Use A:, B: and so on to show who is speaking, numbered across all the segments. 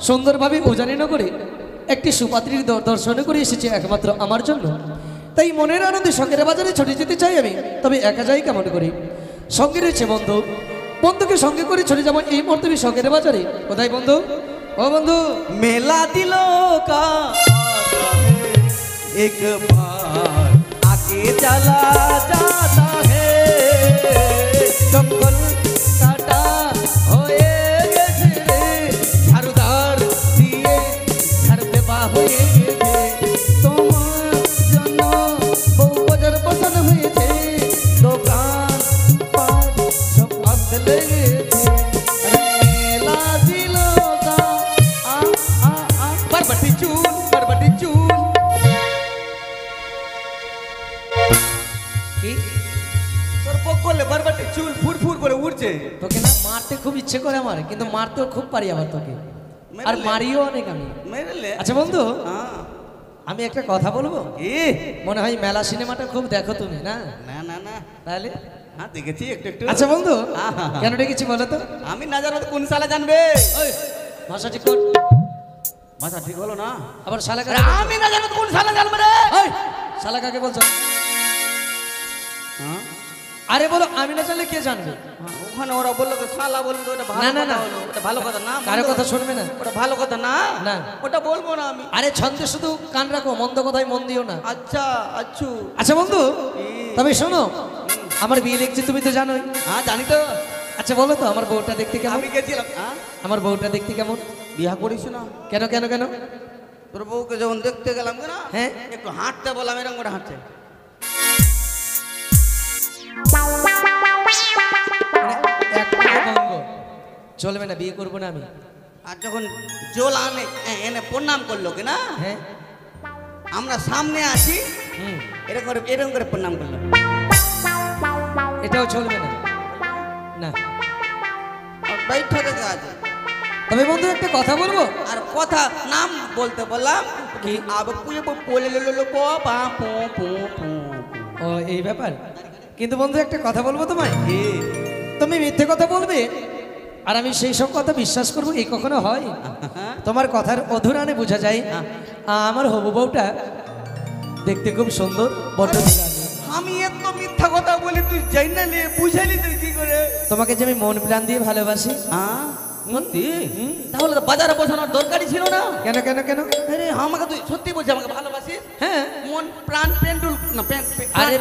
A: সুন্দরভাবে উজানি নগরে একটি সুপাত্রীর দর্শন করে এসেছে একমাত্র আমার জন্য। তাই মনের আনন্দে শখের বাজারে ছুটে যেতে চাই আমি, তবে একা যাই কেমন করি? সঙ্গে রয়েছে বন্ধু, বন্ধুকে সঙ্গে করে চলে যাবো এই মুহূর্তে শখের বাজারে। কোথায় বন্ধু? ও বন্ধু,
B: মেলা দিল का एक बार आके चला जाता है जंगल काटा होए গেছে রে ঝাড়ুদার দিয়ে ঝাড়তে বা হয়ে গেছে তোমার জন্য বউ বাজার বসান হয়েছে দোকান পাট সব আসতে লেগেছে মেলা দিল का बरबटी चूल
A: কি
B: তোর বকলে বরবটি চুল ফুরফুর করে উড়ছে।
A: তোকে না মারতে খুব ইচ্ছে করে আমার, কিন্তু মারতেও খুব পারি আবার তোকে, আর মারিও অনেক আমি।
B: মেরেলে
A: আচ্ছা বন্ধু,
B: হ্যাঁ
A: আমি একটা কথা বলবো।
B: এ
A: মনে হয় মেলা সিনেমাটা খুব দেখো তুমি, না?
B: না না না
A: তাহলে
B: হ্যাঁ দেখেছি একটু একটু।
A: আচ্ছা বন্ধু,
B: আহা।
A: কেন ডেকেছি বলো তো?
B: আমি না জানো তো কোন সালে জানবে?
A: ওই ভাষা ঠিক কর।
B: ভাষা ঠিক হলো না,
A: আবার শালা
B: আরে
A: কাকে
B: আমি না জানো তো কোন সালে জানবে রে?
A: ওই শালা কাকে বলছো?
B: হ্যাঁ
A: আরে বলো, আমি না জানলে কে জানবে?
B: ওখানে ওরা বললো তো শালা বললো তো ওটা ভালো
A: না, না,
B: কথা
A: না।
B: হলো, ওটা ভালো কথা না,
A: কারো কথা শুনবে না।
B: ওটা ভালো কথা না,
A: না।
B: ওটা বলবো না আমি।
A: আরে ছন্দে শুধু কান রাখো, মন্দ কথায় মন দিও না।
B: আচ্ছা আচ্ছু
A: আচ্ছা বন্ধু, তবে শোনো, আমার বিয়ে দেখছি তুমি তো জানোই।
B: হ্যাঁ জানি তো।
A: আচ্ছা বলো তো, আমার বউটা দেখতে কেমন?
B: আমি গেছিলাম। হ্যাঁ
A: আমার বউটা দেখতে কেমন?
B: বিয়া করিস না?
A: কেন কেন কেন?
B: তোর বউকে যখন দেখতে গেলাম না,
A: হ্যাঁ।
B: একটু হাঁটতে বললাম, এরকম করে হাঁটছে।
A: মানে এক পায়ে ভঙ্গ। চলবে না, বিয়ে করবো না আমি।
B: আর যখন জল আনে এনে প্রণাম করলো কিনা,
A: হ্যাঁ।
B: আমরা সামনে আছি,
A: হুম,
B: এরকম করে প্রণাম করলো।
A: এটাও চলবে না। না।
B: আর বৈঠা থেকে আছে।
A: তবে বন্ধু একটা কথা বলবো।
B: আর কথা নাম বলতে বললাম
A: কি?
B: আবার পুজো বলে লো পো পা পো পো পো।
A: ও এই ব্যাপার। কিন্তু বন্ধু একটা কথা বলবো তোমায়।
B: এ
A: তুমি মিথ্যে কথা বলবে আর আমি সেই সব কথা বিশ্বাস করবো, এই কখনো হয়? তোমার কথার অধুরানে বোঝা যায় আমার হবু বউটা দেখতে খুব সুন্দর, বড্ড বিরানি।
B: আমি এত মিথ্যা কথা বলি তুই যাই না লে, বুঝালি তুই কি করে?
A: তোমাকে যে আমি মন প্রাণ দিয়ে ভালোবাসি।
B: হ্যাঁ সত্যি? তাহলে তো বাজারে বসানোর দরকারই ছিল না।
A: কেন কেন কেন?
B: আরে আমাকে তুই সত্যি বলছিস আমাকে ভালোবাসিস?
A: হ্যাঁ।
B: মন প্রাণ পেন্ডুল না
A: আরে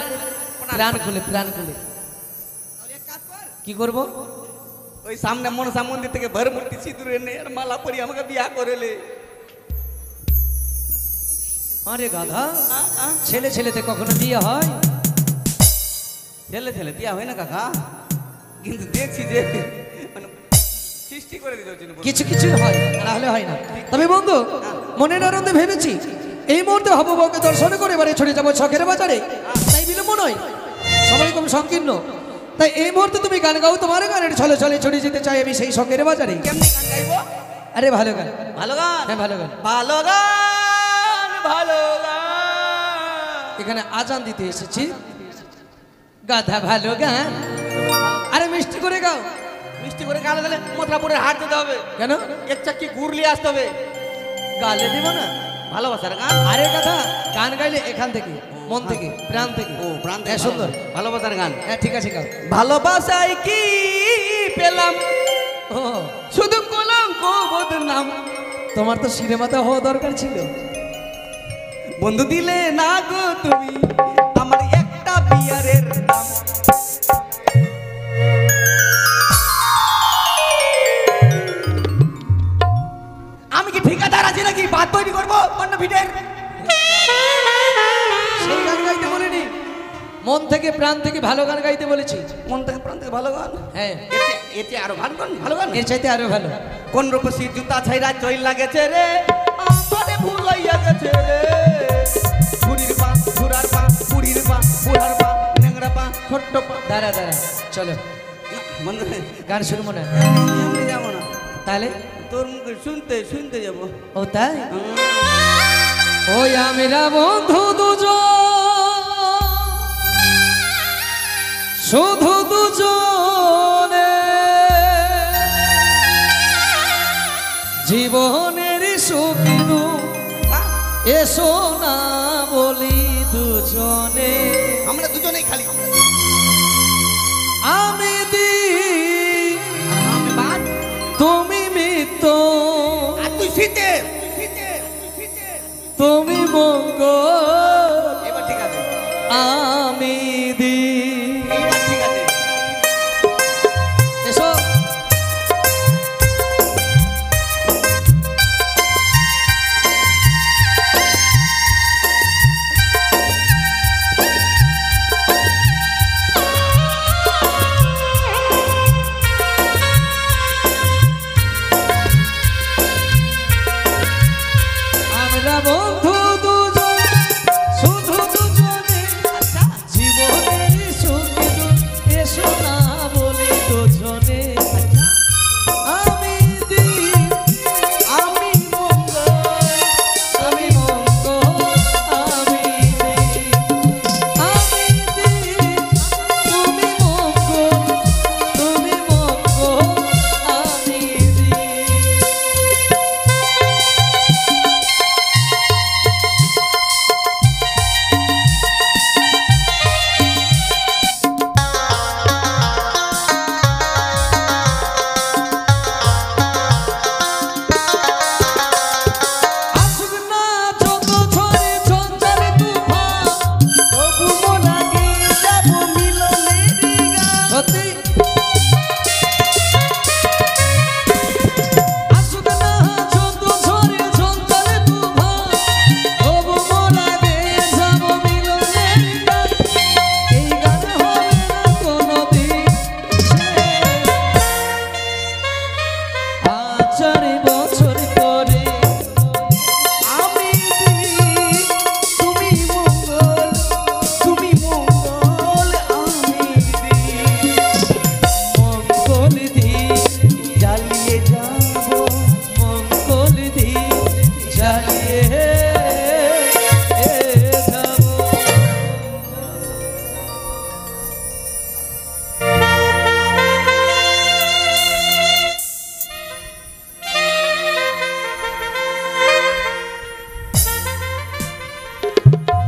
A: প্রাণ খুলে, প্রাণ খুলে। কি করব?
B: ওই সামনে মনসা মন্দির থেকে ভরমূর্তি সিঁদুর এনে আর মালা পরি আমাকে বিয়া করেলে।
A: আরে গাধা, ছেলে ছেলেতে কখনো বিয়ে হয়?
B: ছেলে ছেলে বিয়া হয় না কাকা, কিন্তু দেখছি যে মানে সৃষ্টি করে দিতে হচ্ছে।
A: কিছু কিছু হয়, নাহলে হয় না। তবে বন্ধু, মনের আনন্দে ভেবেছি এই মুহূর্তে হবু বউকে দর্শন করে এবারে ছড়ে যাবো শখের বাজারে। তাই বিলম্ব নয়, সবাই কম সংকীর্ণ। তাই এই মুহূর্তে তুমি গান গাও, তোমার গানের ছলে ছলে ছড়ে যেতে চাই আমি সেই শখের বাজারে।
B: কেমনি গান গাইবো?
A: আরে ভালো গান।
B: ভালো গান?
A: হ্যাঁ ভালো গান।
B: ভালো গান ভালো গান।
A: এখানে আজান দিতে এসেছি। গাধা ভালো গান। আরে মিষ্টি করে গাও।
B: মিষ্টি করে গালে গেলে মথুরাপুরের হাট যেতে হবে।
A: কেন?
B: এক চাকি গুড় নিয়ে আসতে হবে।
A: গালে দেবো না।
B: ভালোবাসার গান।
A: আরে কথা, গান গাইলে এখান থেকে, মন থেকে, প্রাণ থেকে।
B: ও প্রাণ থেকে
A: হ্যাঁ, সুন্দর।
B: ভালোবাসার গান।
A: হ্যাঁ ঠিক আছে, গাও।
B: ভালোবাসায় কি পেলাম,
A: ও
B: শুধু কলঙ্ক বদনাম।
A: তোমার তো সিনেমাতে হওয়া দরকার ছিল।
B: বন্ধু দিলে না গো তুমি আমার একটা বিয়ারের দাম। আমি কি ঠিকাদার আছি নাকি বাদ তৈরি করবো অন্য ভিটের?
A: সেই গান গাইতে বলিনি, মন থেকে প্রাণ থেকে ভালো গান গাইতে বলেছি।
B: মন থেকে প্রাণ থেকে ভালো গান।
A: হ্যাঁ,
B: এতে আরো ভালো গান, ভালো গান।
A: এর চাইতে আরো ভালো।
B: কোন রূপসী জুতা ছাইরা চইল লাগেছে রে, আমারে ভুল হইয়া গেছে রে। ছুরির পা, ছুরার পা, পুরীর পা, পুরার পা, নেংরা পা, ছোট্ট পা।
A: দাঁড়া দাঁড়া, চলো
B: বন্ধু
A: গান শুনবো না।
B: এমনি যাবো না,
A: তাহলে
B: তোর মুখে শুনতে শুনতে যাবো।
A: ও তাই? ওই আমরা বন্ধু দুজন, শুধু দুজনে জীবনে এসো না বলি দুজনে,
B: আমরা দুজনেই খালি
A: আমি দি
B: আমি বাদ
A: তুমি মিত্র,
B: আর তুই শীতে
A: তুমি মঙ্গল
B: এবার ঠিক আছে,
A: আমি দি।
B: এবার ঠিক আছে।
A: এসো আমরা বন্ধু দুজন, শুধু দুজনে জীবনের সঙ্গী, এসো না বলি দুজনে, আমি দি আমি মঙ্গল, আমি মঙ্গল, আমি দি, আমি দি তুমি মঙ্গল, তুমি মঙ্গল, আমি দি। আসুক না যত ঝড়ে ঝঞ্ঝার তুফান, তবু মনাগে যাব মিলনের গান। সত্যি আসুক না যত ঝড়ে ঝঞ্ঝার তুফান, তবু মনাগে যাব মিলনের গান। এই গান হবে না কোনোদিন শেষ। হাজার বছর পরে আমি দি তুমি মঙ্গল, তুমি মঙ্গল, আমি দি মঙ্গল দি জ্বালিয়ে যাব, মঙ্গল দি জ্বালিয়ে যাব।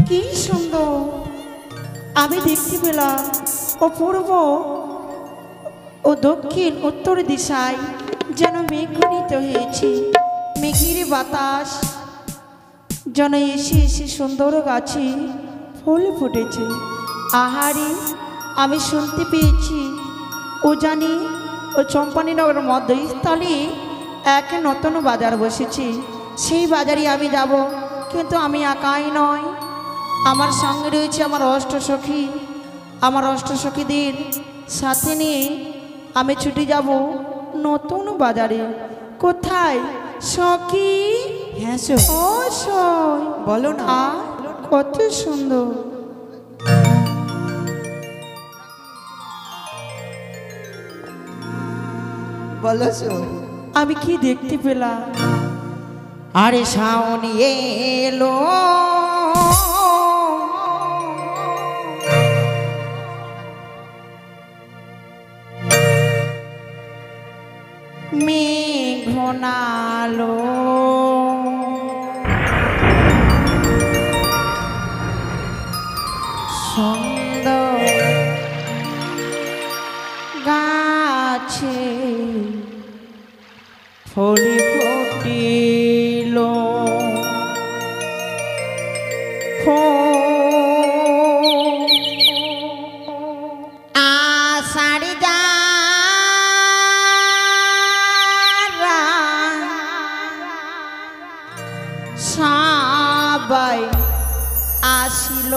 C: কি সুন্দর আমি দেখতে পেলাম অপূর্ব ও দক্ষিণ উত্তর দিশায় যেন মেঘনীত হয়েছে, মেঘের বাতাস যেন এসে এসে সুন্দর গাছে ফুল ফুটেছে। আহারে আমি শুনতে পেয়েছি ও জানি ও চম্পানীনগরের মধ্যস্থলে এক নতুন বাজার বসেছে, সেই বাজারে আমি যাব, কিন্তু আমি একাই নয়, আমার সঙ্গে রয়েছে আমার অষ্টসখী। আমার অষ্টসখীদের সাথে নিয়ে আমি ছুটে যাব নতুন বাজারে। কোথায় সখী?
D: হ্যাঁ সো
C: ও সই
D: বলো না।
C: কত সুন্দর
D: বলো সো।
C: আমি কি দেখতে পেলাম। আরে শাওন এলো মেঘনালো সুন্দর গাছে ফুল ফুটিল, আষাঢ় যারা সবাই আসিল,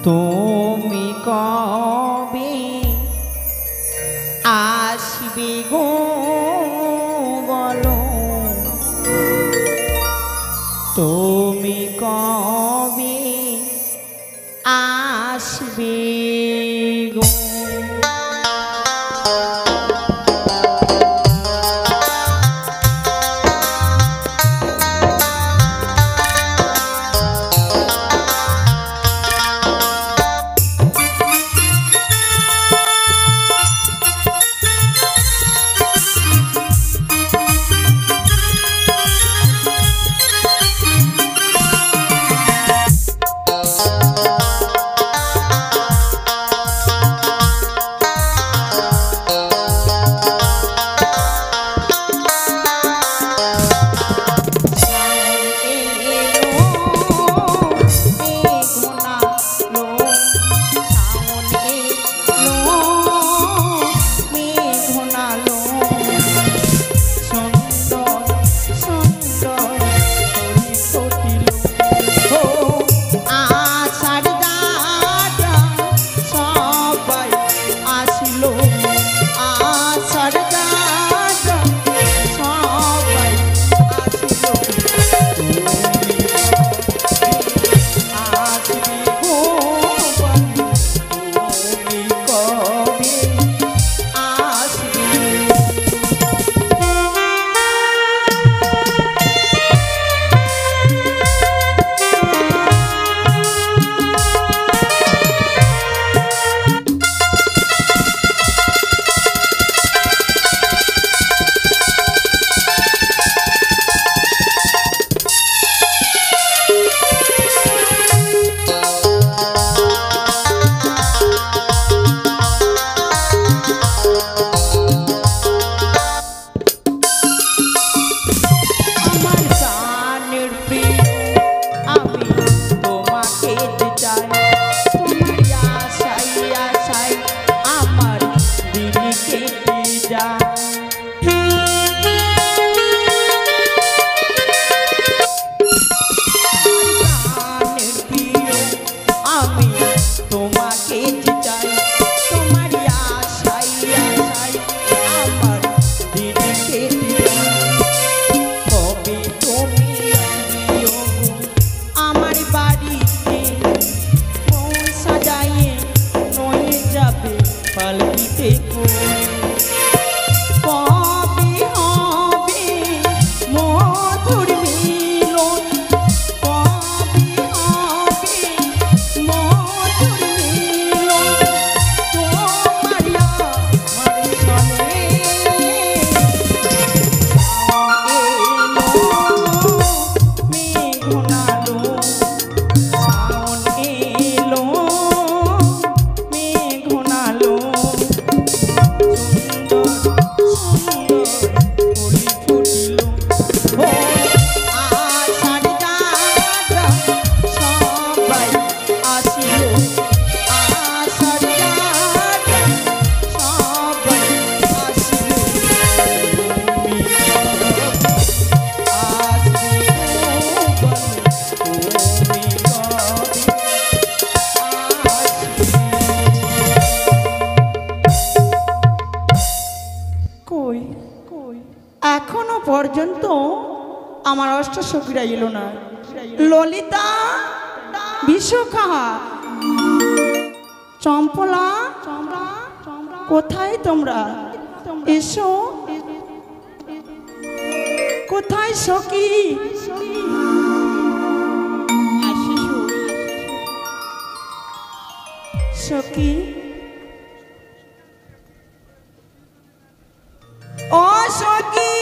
C: তুমি কবে আসবে গো বলো, তুমি কবে আসবে গো।
E: পর্যন্ত আমার অষ্ট সখীরা এলো না। ললিতা, বিশ্বখা, চম্পলা, কোথায় তোমরা? এসো। কোথায় সখী? সখী, ও সখী,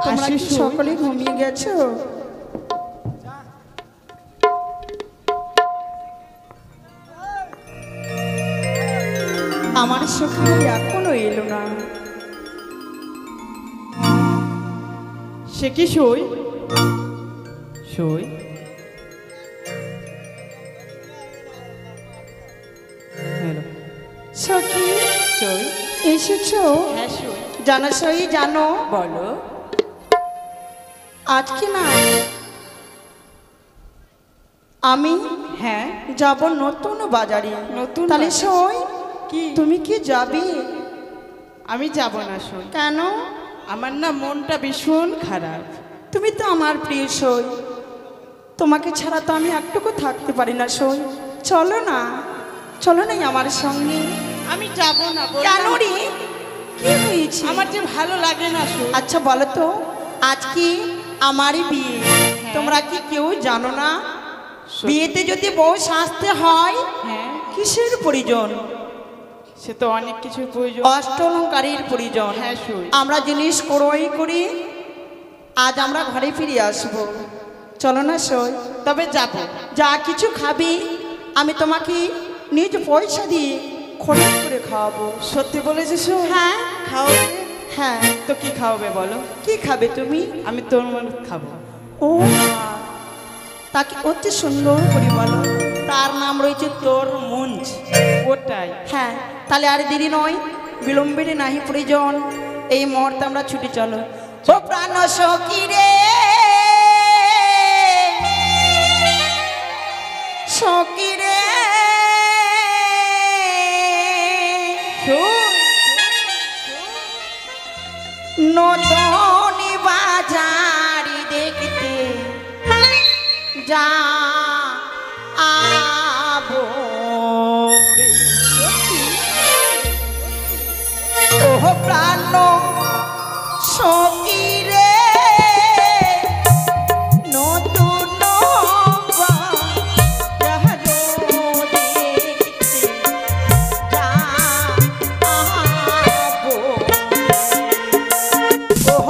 E: তোমরা কি সকলে ঘুমিয়ে গেছো? আমার সখী এখনো এলো না।
C: সে কি সই? সই
E: সখী,
C: সই
E: এসেছো?
C: হ্যাঁ সই।
E: জানো সই, জানো
C: বলো।
E: আজকে না আমি
C: হ্যাঁ
E: যাব নতুন বাজারে।
C: নতুন
E: তাহলে
C: বাজার?
E: সই,
C: কি?
E: তুমি কি যাবে?
C: আমি যাব না সই।
E: কেন?
C: আমার না মনটা ভীষণ খারাপ।
E: তুমি তো আমার প্রিয় সই, তোমাকে ছাড়া তো আমি একটুকু থাকতে পারি না সই। চলো না, চলো না আমার সঙ্গে।
C: আমি যাব না।
E: কেন রে, কি হয়েছে?
C: আমার যে ভালো লাগে না সই।
E: আচ্ছা বলো তো, আজকে আমারই বিয়ে, তোমরা কি কেউ জানো না? বিয়েতে যদি বউ সাজতে হয়,
C: হ্যাঁ
E: কিসের প্রয়োজন?
C: সে তো অনেক কিছুর প্রয়োজন।
E: অষ্টলঙ্কারের প্রয়োজন।
C: হ্যাঁ সই।
E: আমরা জিনিস ক্রয় করি, আজ আমরা ঘরে ফিরে আসব। চলো না সই।
C: তবে যাব।
E: যা কিছু খাবি আমি তোমাকে নিজ পয়সা দিয়ে খরচ করে খাওয়াবো।
C: সত্যি বলেছে সই?
E: হ্যাঁ
C: খাওয়াবে?
E: হ্যাঁ।
C: তো কি খাওয়াবে বলো?
E: কি খাবে তুমি?
C: আমি তোর মন খাবো।
E: ও তাকে অতি সুন্দর করে বলো, তার নাম রয়েছে তোর মঞ্চ।
C: ওটাই।
E: হ্যাঁ, তাহলে আর দেরি নয়, বিলম্বের নাহি প্রয়োজন, এই মুহূর্তে আমরা ছুটি চলো। ও প্রাণ সখী রে, সখী রে, নদনী বাজারি দেখতে যা আবো রে। ওহ প্রাণ সখী রে, নতুন বাজারো দেখতে যা আবো। ওহ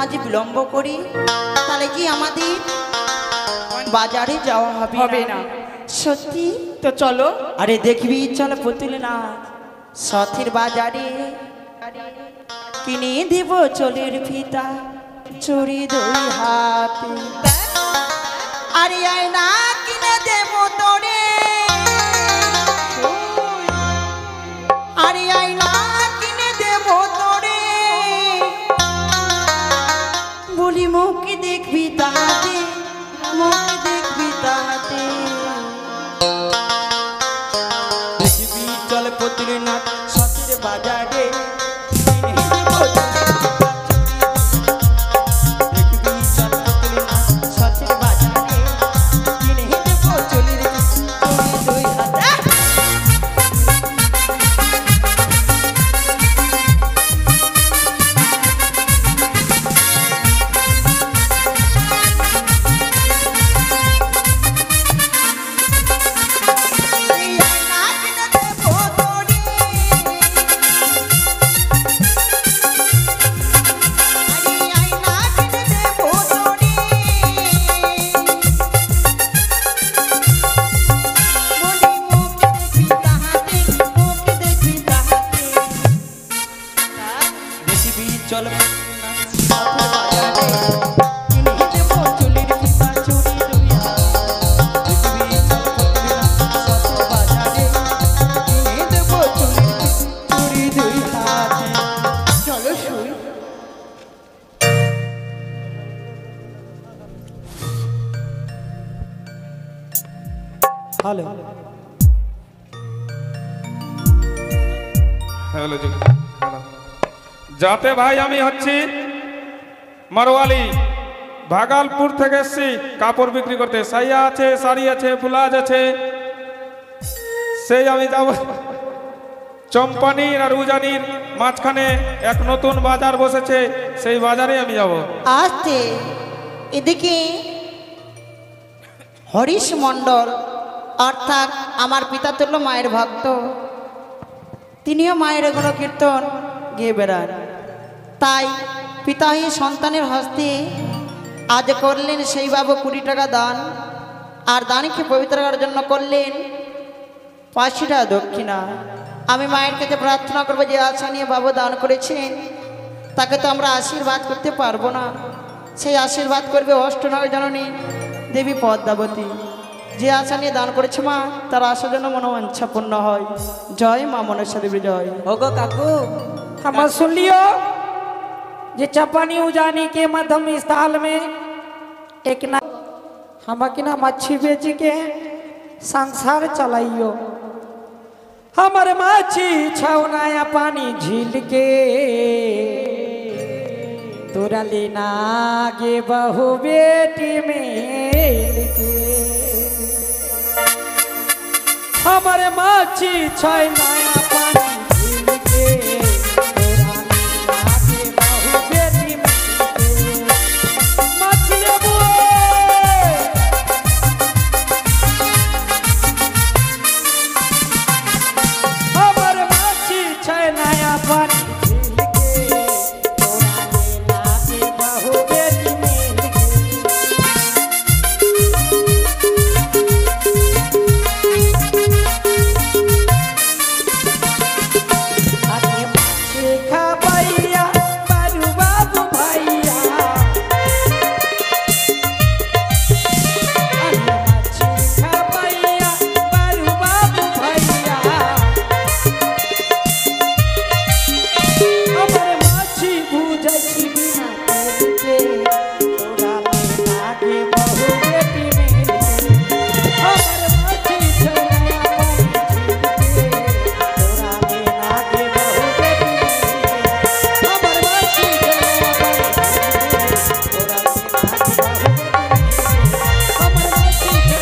E: আজ বিলম্ব করি তাহলে কি আমাদের বাজারে যাওয়া হবে
C: হবে না।
E: সত্যি?
C: তো চলো।
E: আরে দেখবি চল পুতুল না সথির বাজারে কিনে দেব চলির ফিতা চুরি দুই হাতে। আরে আয়না কিনে দেব তোরে, আরে আয়না কিনে দেব তোরে, বলি মুখ দেখবি তাহাতে, মুখ দেখবি তাহাতে। দেখবি চল পুতুল না সথির বাজারে কিনে দেব দেখবি চল পুতুল না সথির বাজারে কিনে দেব চলির দুই হাতে। চল চলো শুই।
A: হ্যালো
F: হ্যালো জি, হ্যালো। যাতে ভাই আমি হচ্ছি মারওয়ালি, ভাগালপুর থেকে এসছি কাপড় বিক্রি করতে। সাইয়া আছে, শাড়ি আছে, ব্লাউজ আছে। সেই আমি যাব চম্পানির আর উজানির মাঝখানে এক নতুন বাজার বসেছে, সেই বাজারে আমি যাব।
E: আসতে এদিকে হরিশ মণ্ডল অর্থাৎ আমার পিতা তুল্য মায়ের ভক্ত, তিনিও মায়ের এগুলো কীর্তন গেয়ে বেড়ান। তাই পিতা হয়ে সন্তানের হস্তে আজ করলেন সেই বাবু 20 টাকা দান, আর দানকে পবিত্র করার জন্য করলেন 5 টাকা দক্ষিণা। আমি মায়ের কাছে প্রার্থনা করবো যে আশা নিয়ে বাবু দান করেছেন তাকে তো আমরা আশীর্বাদ করতে পারবো না, সেই আশীর্বাদ করবে অষ্টনগর জননী দেবী পদ্মাবতী। যে আশা নিয়ে দান করেছে মা তার আশা যেন মনোবাঞ্ছা পূর্ণ হয়। জয় মা মনসা দেবী জয়।
D: ओगो काकू
G: हम सुन लियो जे चपानी उजानी के मध्यम स्थल में एक ना हम कि ना मच्छी बेच के संसार चलाइयो। हमारे मच्छी छौनाया पानी झील के तोरा लेना गे बहु बेटी मेल के। हमारे मच्छी छौनाया पानी झील के तोरा लेना गे बहु बेटी मेल के। मच्छी बुए हमर मच्छी छै नया पानी झील के तोरा लेना के बहु बेटी मेल के। अरे मच्छी खबैया बारू बाबू भैया, अरे मच्छी खबैया बारू बाबू भैया, हमर मच्छी भूजै छी बिना तेल के तोरा लेना के बहु बेटी मेल के। हमर मच्छी छै नया पानी झील के तोरा लेना के बहु बेटी मेल के। हमर मच्छी छै नया पानी झील के तोरा लेना के बहु बेटी मेल के। हमर मच्छी छै नया पानी झील के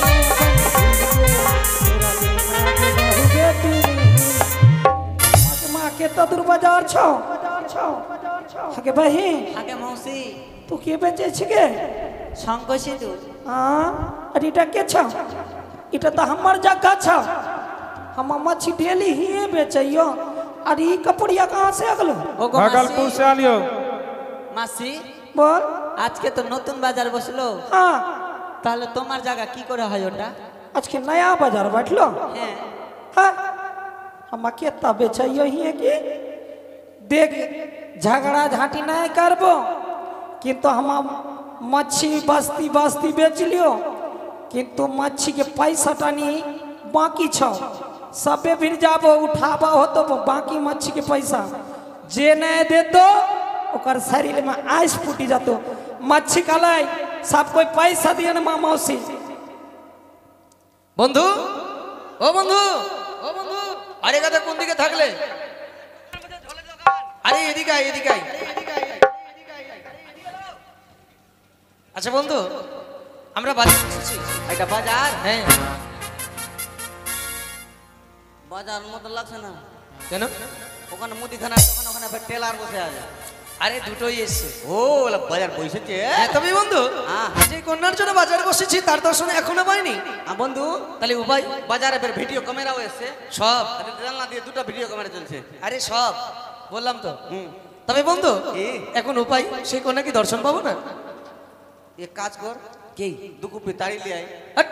G: तोरा लेना के बहु बेटी मेल के। माँ के तदुर बाजार छौ हके बहिन
D: आगे मौसी
G: तू के बेचे छिके?
D: शंख सिंदूर
G: हाँ अरे इटा के छौ? इटा तो हमर जगह छौ, हम मच्छी डेली ही बेचैयो। अरे ई कपड़िया कहाँ से अगलो?
D: ओगो
F: भागलपुर से आलियो।
D: मासी
G: বল।
D: আজকে তো নতুন বাজার বসলো,
G: হ্যাঁ,
D: তাহলে তোমার জায়গা কি করে হয় ওটা?
G: আজকে নয়া বাজার बैठलो।
D: হ্যাঁ,
G: हाँ, আমাকে তবে चाहिए ही है कि देख झगड़ा झाटी नहीं करबो, किंतु हम मच्छी बस्ती बस्ती बेच लियो, किंतु मच्छी के पैसा टानी बाकी छो सबे फिर जाबो उठाबो हो तो बाकी मच्छी के पैसा जे नहीं दे तो ओकर शरीर में आइस फूटी जातो। मच्छी खालाई सब कोई पैसा दिए ना मौसी।
A: বন্ধু, ও বন্ধু, ও বন্ধু, আরে গাদা কোন দিকে থাকলে? আরে এদিকে আয়, এদিকে আয়। আচ্ছা বন্ধু, আমরা বাজারে এসেছি।
B: এটা বাজার,
A: হ্যাঁ।
B: বাজার মতো লাগছে না।
A: কেন?
B: ওখানে মুদিখানা দোকান, ওখানে ফের টেলার বসে আছে।
A: আরে দুটোই এসছে।
B: ও ওলা বাজার বসেছে।
A: হ্যাঁ, তবে বন্ধু,
B: হ্যাঁ।
A: যে কন্যার জন্য বাজারে বসেছি তার দর্শন এখনো পাইনি।
B: বন্ধু,
A: তাহলে উপায়?
B: বাজারে ফের ভিডিও ক্যামেরাও এসছে।
A: সব।
B: আরে জানলা দিয়ে দুটো ভিডিও ক্যামেরা চলছে।
A: আরে সব বললাম তো। তবে বন্ধু, এখন উপায়, সেই কন্যা কি দর্শন পাবো না?
B: এক কাজ কর, কি দু কুপি তাড়ি লিয়ে আয়।
A: হাট,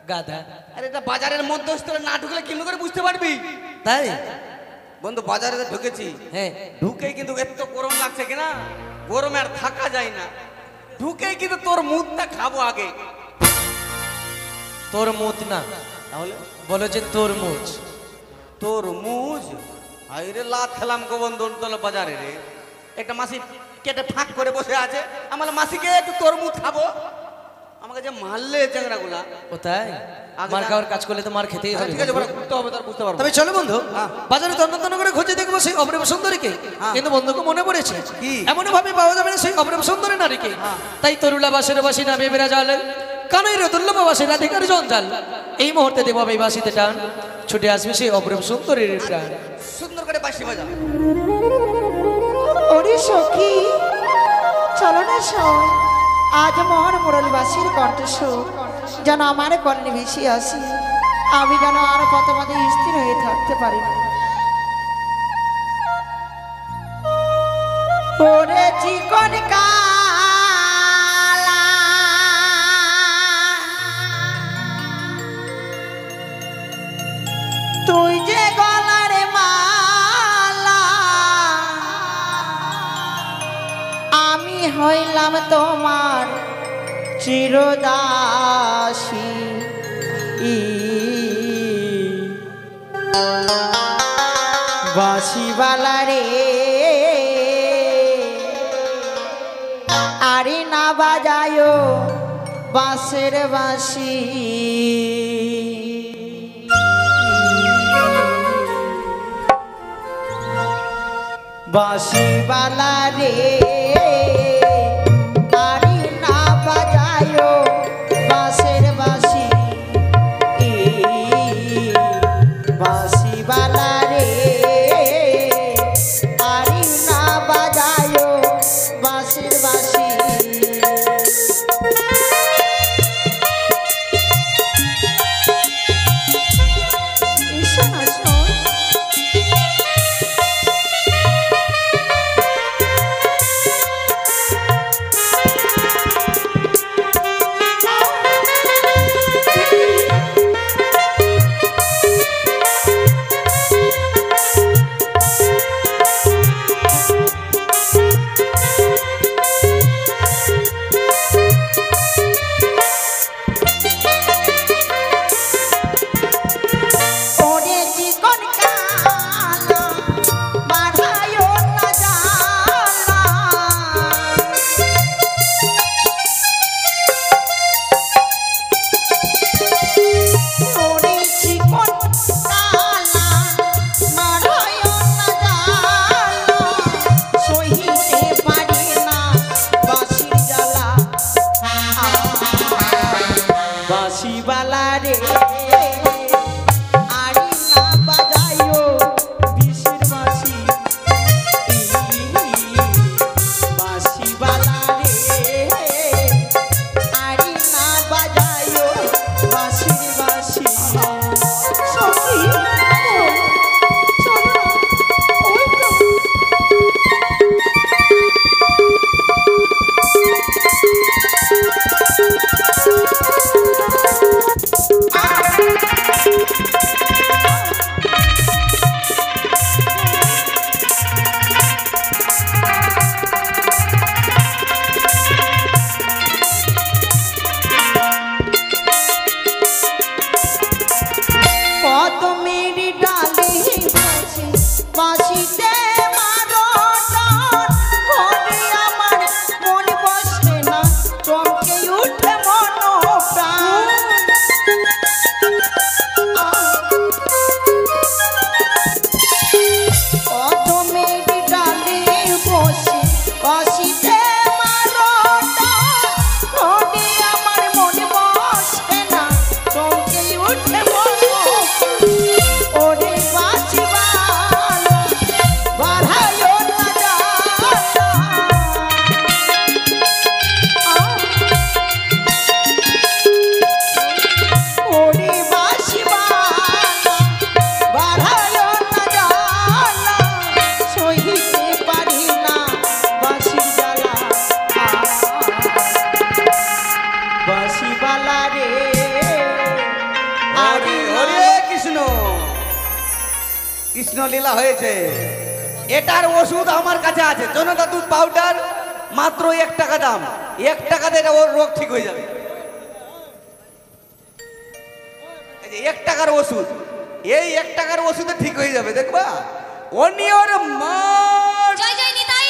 A: গাধা।
B: আরে এটা বাজারের মধ্যস্থলে না ঢুকলে কেমন করে বুঝতে পারবি?
A: তাই?
B: বন্ধু বাজারে তো ঢুকেছি,
A: হ্যাঁ।
B: ঢুকেই কিন্তু এত গরম লাগছে কিনা, গরমে আর থাকা যায় না। ঢুকেই কিন্তু তোর মুখটা খাবো আগে।
A: তোর মুখ না,
B: তাহলে
A: বলো যে তরমুজ।
B: তোর মুজ আরে লাত খেলাম গো বন্ধু তোর বাজারে রে। একটা মাসি কেটে ফাঁক করে বসে আছে, আমার মাসিকে একটু তোর মুখ খাবো। আমাকে যে মারলে চ্যাংরা গুলা।
A: ও তাই?
B: আগে
A: মার
B: না।
A: খাওয়ার কাজ করলে তো মার খেতেই হবে।
B: ঠিক আছে, বড় ঘুরতে হবে, তার বুঝতে পারবো।
A: তবে চলো বন্ধু,
B: হ্যাঁ।
A: বাজারে তন্ন করে খুঁজে দেখবো সেই অপরূপ সুন্দরীকে।
B: হ্যাঁ।
A: কিন্তু বন্ধুকে মনে পড়েছে
B: কি?
A: এমন ভাবে পাওয়া যাবে না সেই অপরূপ সুন্দরী নারীকে। তাই তরুলা বাসের বাসী নামে বেড়া জাল, কানের দুর্লভ বাসের রাধিকার জঞ্জাল। এই মুহূর্তে দেব এই বাসিতে টান, ছুটে আসবে সেই অপরূপ সুন্দরীর প্রাণ।
B: সুন্দর করে বাঁশি বাজা।
E: ওরে সখী, চলো না সবাই আজ মহান মুরলীবাসীর কণ্ঠস্বর যেন আমার কর্ণে ভেসে আসি, আমি যেন আর পথপথে স্থির হয়ে থাকতে পারি না। ওরে চিকন কালা তুই যে গলার মালা, আমি হইলাম তোমার চিরদাসী। বাঁশিওয়ালা রে, আরে না বাজায়ো বাঁশের বাঁশি। বাঁশিওয়ালা রে, আরে না বাজায়ো বাঁশের বাঁশি। বাঁশিওয়ালা রে, আরে না বাজায়ো বাঁশের বাঁশি। ঈশান আসুন। ওরে চিকন কালা বাড়ায়ো না জ্বালা, ওরে চিকন কালা বাড়ায়ো না জ্বালা, সহিতে পারি না বাঁশির জ্বালা। বাঁশিওয়ালা রে, আরে না বাজায়ো বিষের বাঁশি। বাঁশিওয়ালা রে, আরে না বাজায়ো বাঁশির বাঁশি। সখী, চলো, ওই তো।
B: কৃষ্ণলীলা হয়েছে। এটার ওষুধ আমার কাছে আছে, জনতা দুধ পাউডার, মাত্র 1 টাকা দাম। 1 টাকাতে এটা ওর রোগ ঠিক হয়ে যাবে। এই যে 1 টাকার ওষুধ, এই 1 টাকার ওষুধে ঠিক হয়ে যাবে, দেখবা। অনিয়র মার
H: জয় জয় নিতাই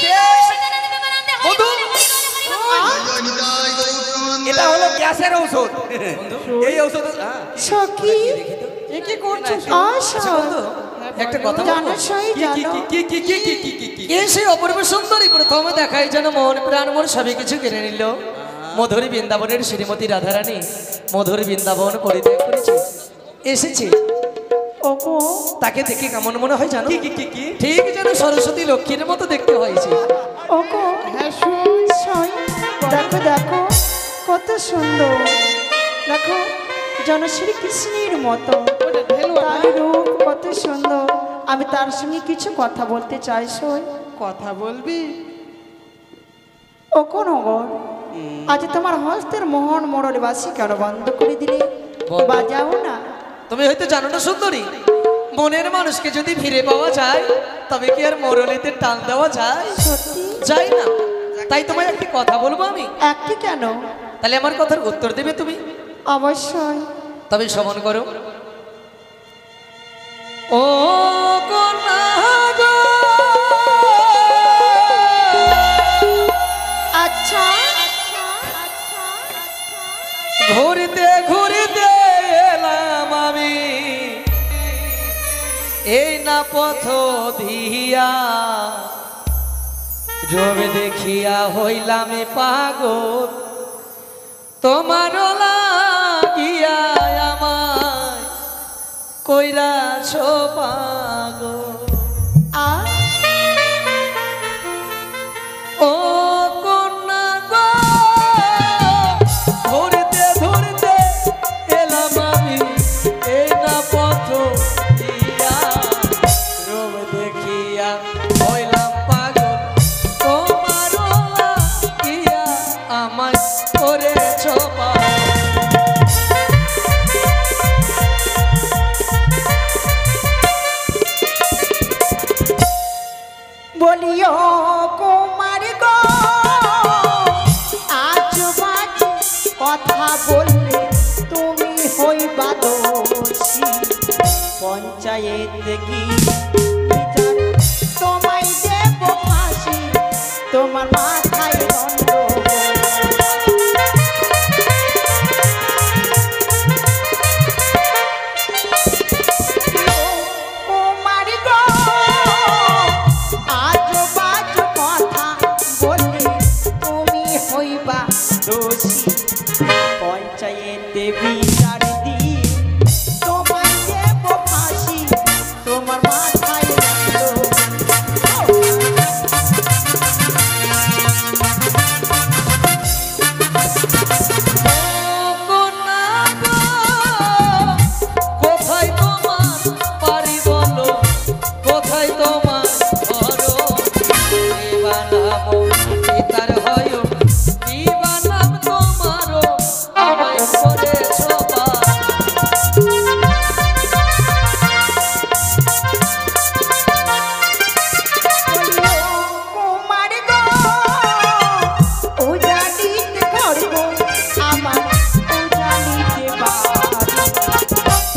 B: বধূ, এটা হলো গ্যাসের ঔষধ। এই ঔষধ
E: সখী
C: এ কি করছো?
E: আশা
A: একটা কথা
E: জানো
A: বলবো?
E: সই জানো
A: কে সেই অপূর্ব সুন্দরী প্রথমে দেখাই যেন মন প্রাণ মোর সবই কিছু কেড়ে নিল। মধুর বৃন্দাবনের শ্রীমতী রাধারানী মধুর বৃন্দাবন পরিত্যাগ করেছে, এসেছে।
E: ওগো
A: তাকে দেখে কেমন মনে হয় জানো? ঠিক যেন সরস্বতী লক্ষ্মীর মতো দেখতে হয়েছে।
E: ওগো সই দেখো দেখো কত সুন্দর, দেখো যেন শ্রী কৃষ্ণের মতো তার রূপ কত সুন্দর। আমি তার সঙ্গে কিছু কথা বলতে চাই সই।
C: কথা বলবি?
E: ও কোন আজ তোমার হস্তের মোহন মোড়ল বাসি কেন বন্ধ করে দিলে?
A: বন্ধ?
E: বাজাও না।
A: তুমি হয়তো জানো না সুন্দরী, মনের মানুষকে যদি ফিরে পাওয়া যায় তবে কি আর মরলিতে টান দেওয়া যায়?
E: সত্যি
A: যাই না। তাই তোমায় একটি কথা বলবো আমি,
E: একটি কেন?
A: তাহলে আমার কথার উত্তর দেবে তুমি?
E: অবশ্যই।
A: তবে শ্রবণ করো। ও কন্যা গো,
E: আচ্ছা
A: ঘুরতে ঘুরতে এলাম আমি এই না পথ দিয়া, রবে দেখিয়া হইলাম পাগল তোমার লাগিয়া আমায় কইরাছ পাগল। ও কন্যা গো, ধরতে ধরতে এলাম আমি এই না পথ দিয়া, রূপ দেখিয়া হইলাম পাগল তোমার লাগিয়া আমায় করেছ পাগল।
E: বলিও কুমার গো, আজ বাজ কথা বললে তুমি হইবা দোষী। পঞ্চায়েত কি বিচার তোমায় দেব ফাঁসি, তোমার মাথায় দণ্ড। কুমার গো, আজ বাজ কথা বললে তুমি হইবা দোষী। পঞ্চায়েতে বিচার দিয়ে তোমায় দেব ফাঁসি, তোমার মাথায় দণ্ড।
A: কোথায় তোমার বাড়ি বলো, কোথায় তোমার ঘর? কি বানাম পিতার হয়, কি বানাম তোমারও আমায় করেছ
E: কুমার গো, উজানিতে করব আমার উজানিতে বাড়ি।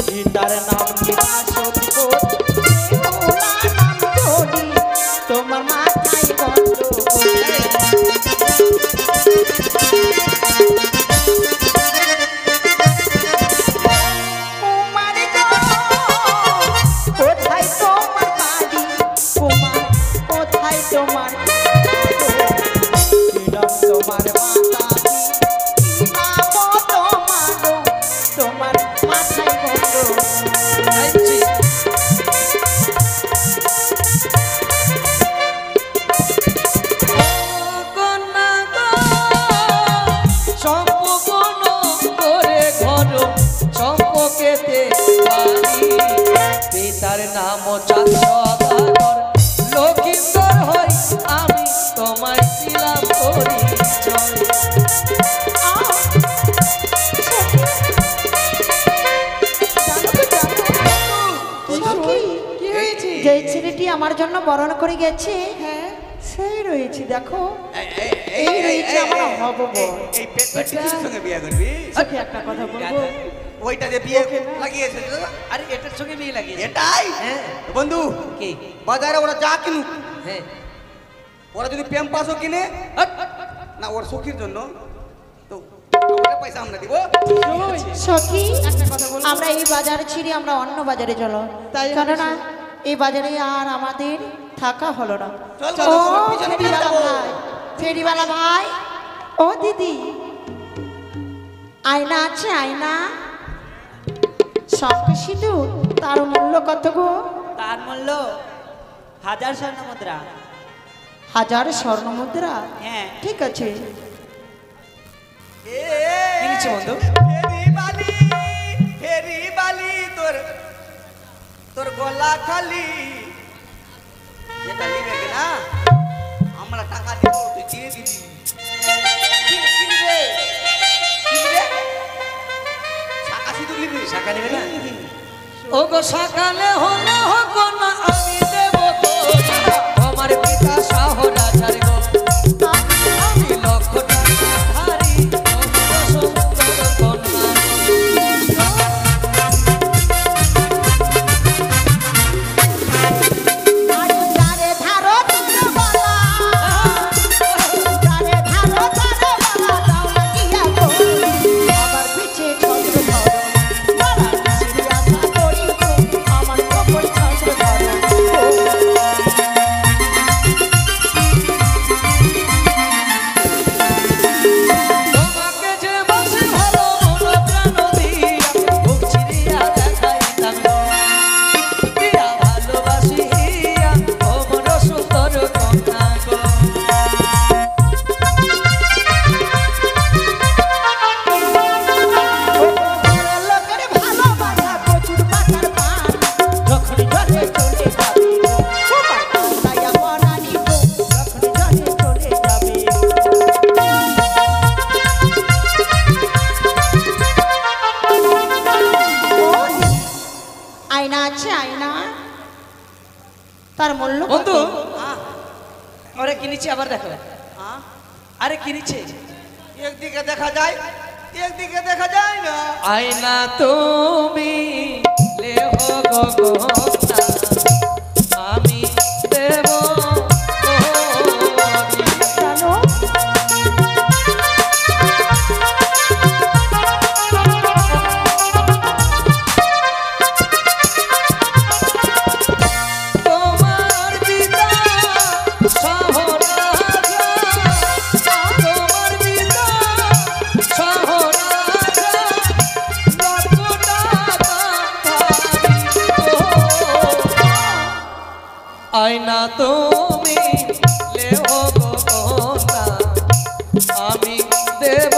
E: পিতার নাম কি বাসন্তপুর, ওনার নাম ধরি, তোমার মাথায় গন্ডগোল। কুমার গো, কোথায় তোমার বাড়ি? কুমার কোথায় তোমার তোমার মাতা, তোমার মাথায় গন্ডগোল।
A: পাচ্ছি। কন্যা গো, চম্পকন করে ঘর চম্পকেতে বাড়ি, পিতার নাম চাঁদ সদাগর, লক্ষিন্দর হই আমি তোমায় দিলাম পরিচয়।
E: আমার জন্য বরণ করে গেছে
C: হ্যাঁ
E: সেই রয়েছে দেখো
B: এই
E: রয়েছে আমার হব বর।
B: এই পেট কিসের সঙ্গে বিয়ে করবি?
C: তোকে একটা কথা বলবো
B: ওইটা যে বিয়ে লাগিয়েছে তো?
A: আরে এটার সঙ্গে বিয়ে লাগিয়ে
B: এটাই
A: হ্যাঁ
B: বন্ধু
A: কি
B: বাজারে ওরা যা কিনুক,
A: হ্যাঁ
B: ওরা যদি প্রেম পাসও কিনে না ওর সখীর জন্য, তো ওটা পয়সা আমরা দিব।
E: সখী
C: একটা কথা বলবো
E: আমরা এই বাজার ছেড়ে আমরা অন্য বাজারে চলো
C: তাই আমি
E: কেননা এই বাজারে আর আমাদের থাকা হলো না
B: চল,
E: ও,
B: চল, তোমার পিছনে পিছনে
E: ফেরিওয়ালা
B: যাবো।
E: ভাই, ফেরিওয়ালা ভাই ও দিদি আয়না আছে আয়না শঙ্খ সিঁদুর তার মূল্য কত গো?
D: তার মূল্য 1000 স্বর্ণ মুদ্রা।
E: 1000 স্বর্ণ মুদ্রা
D: হ্যাঁ
E: ঠিক আছে
A: কি নিচ্ছে বন্ধু?
B: ফেরি বালি তোর গলা খালি যেটা নিবে না আমরা টাকা দিব, তুই দিয়ে দিবি। কি নিবে? কি নিবে? শাঁখা সিঁদুর নিবি?
A: শাঁখা নিবে না? ও গো সকালে হলো হোক না আমি দেব তো আমার পিতা শাহ রাজার গো আমি লক্ষ টাকা ধারি আমার সুন্দর কন্যা
E: যারে ধারো তুলে বলা যারে ধারো তারে বলা দাও না দিয়া গো আমার পিছে ছন্দ ধরো বলা সিরি আশা করি গো আমার কপল ছন্দ ধরো
A: তোমাকে যে বসে ভালো মন প্রাণ দিয়া বুক চিরিয়া দেখাইতাম গো দিয়া ভালোবাসিয়া ও মন সুন্দর কন্যা গো
E: লোকের ভালোবাসা প্রচুর পাতার পান যখন জলে চলে যাবে তোমার তাই আমার রানী গো যখন জলে চলে যাবে আয়না আছে আয়না তার মূল্য কত?
A: বন্ধু আরে কি নিচ্ছে আবার দেখো আরে কি নিচ্ছে
B: একদিকে দেখা যায়, একদিকে দেখা যায় না।
A: আয়না তুমি লেহ গো গহনা আমি দেব
E: জানো
A: তোমার পিতা শাহ রাজা তোমার পিতা শাহ রাজা লক্ষ টাকা আয়না তুমি লেহ গো গহনা আমি দেব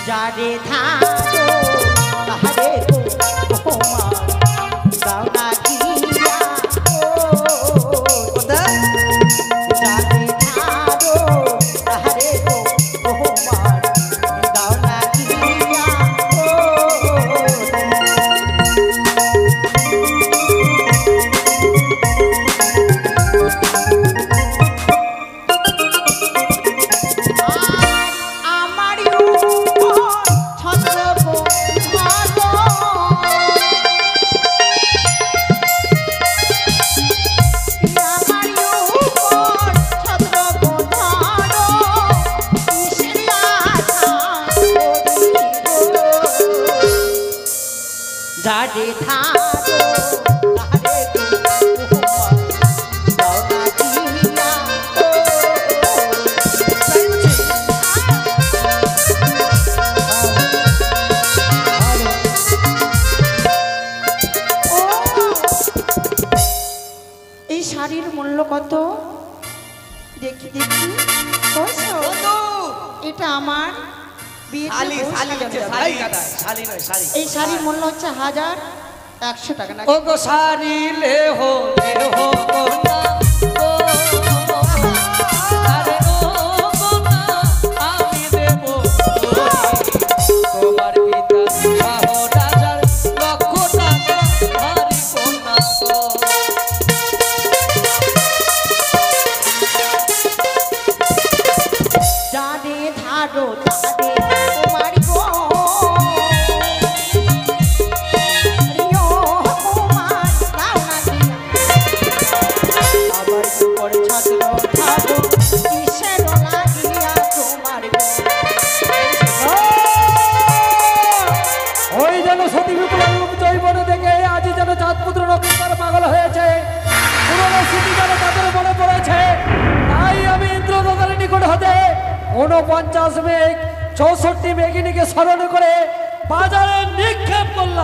E: যারে ধারো তাহারে গো ওমা দাও না দিয়া
A: কোথায়
E: যারে ধারো তাহারে গো ওমা দাও না দিয়া আমার উপর ছন্দ গো ধরো আমার উপর ছন্দ গো ধরো কিসের আশা করি গো যারে ধারো তাহারে গো ওমা দাও না দিয়া এই শাড়ির মূল্য কত দেখি দেখি কইছো? এটা আমার বিয়েতে
B: শালি,
E: বউ
B: শালি
E: সাজানো
B: হচ্ছে
E: যাবে।
B: শালি।
A: শালি নয় শাড়ি
E: এই শাড়ির মূল্য হচ্ছে 1100 টাকা না
A: ও গো শাড়ি লেহ লেহ কন্যা গো আর
G: বিন্দর পাগল হয়েছে, পুরনো স্মৃতি যেন তাদের মনে পড়েছে। তাই আমি ইন্দ্রনগরের নিকট হতে 49 মেঘ 64 মেঘিনীকে স্মরণ করে বাজারে নিক্ষেপ করলাম।